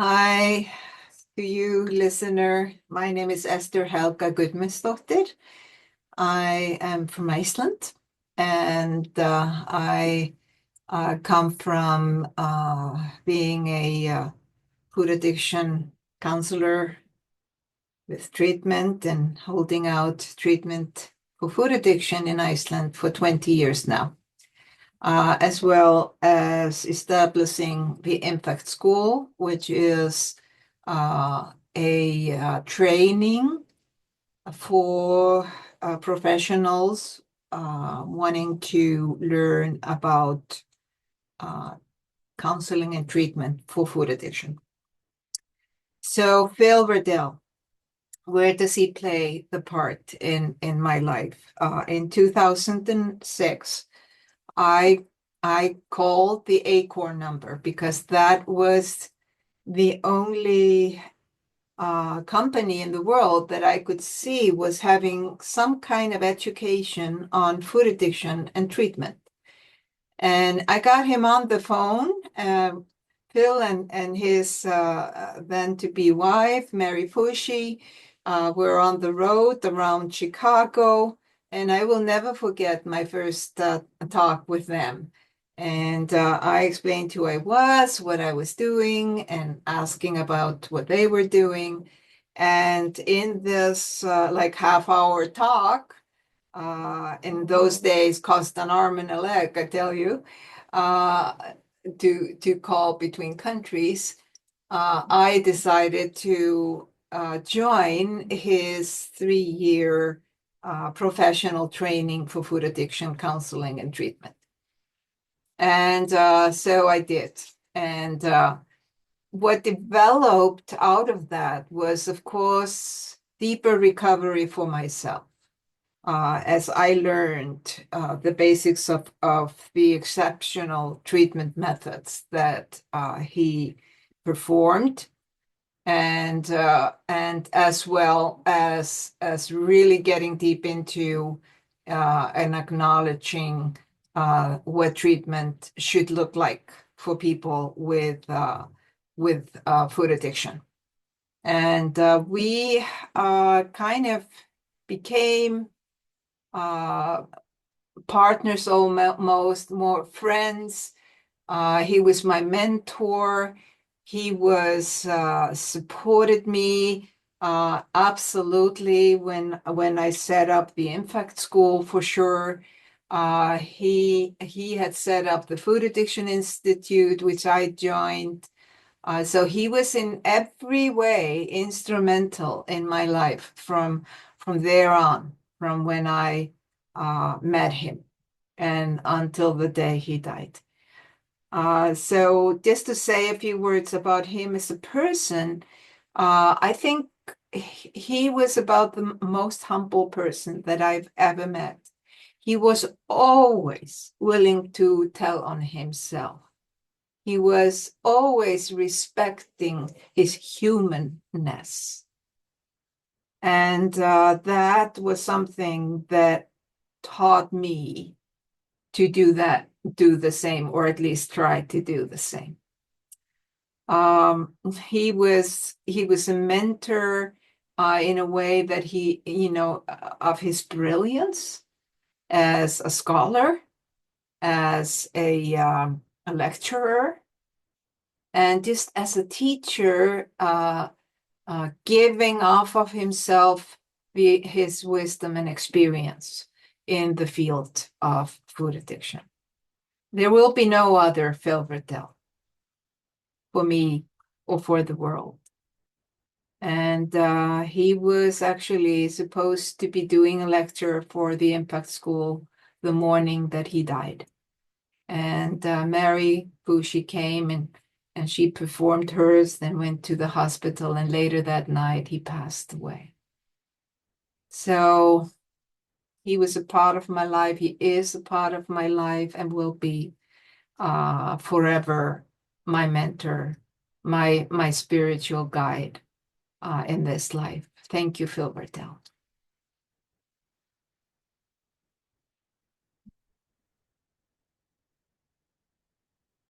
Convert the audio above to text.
Hi to you, listener. My name is Esther Helga Gudmundsdottir. I am from Iceland, and I come from being a food addiction counselor with treatment and holding out treatment for food addiction in Iceland for 20 years now. As well as establishing the Impact School, which is a training for professionals wanting to learn about counseling and treatment for food addiction. So Phil Werdell, where does he play the part in my life? In 2006, I called the ACORN number because that was the only company in the world that I could see was having some kind of education on food addiction and treatment. And I got him on the phone. Phil and his then-to-be wife, Mary Fushi, were on the road around Chicago. And I will never forget my first talk with them. And I explained who I was, what I was doing, and asking about what they were doing. And in this like half-hour talk, in those days cost an arm and a leg, I tell you, to call between countries, I decided to join his 3-year professional training for food addiction counseling and treatment. And so I did. And what developed out of that was, of course, deeper recovery for myself. As I learned the basics of the exceptional treatment methods that he performed, and as well as really getting deep into and acknowledging what treatment should look like for people with food addiction. And we kind of became partners, almost more friends. He was my mentor. He was supported me absolutely when I set up the Impact School, for sure. He had set up the Food Addiction Institute, which I joined. So he was in every way instrumental in my life from there on, from when I met him and until the day he died. So just to say a few words about him as a person, I think he was about the most humble person that I've ever met. He was always willing to tell on himself. He was always respecting his humanness. And that was something that taught me to do the same, or at least try to do the same. He was a mentor in a way that he, of his brilliance as a scholar, as a lecturer, and just as a teacher, giving off of himself his wisdom and experience in the field of food addiction. There will be no other Phil Werdell for me or for the world. And he was actually supposed to be doing a lecture for the Impact School the morning that he died. And Mary Fushi came and she performed hers, then went to the hospital, and later that night he passed away. So he was a part of my life. He is a part of my life and will be forever my mentor, my spiritual guide in this life. Thank you, Phil Werdell.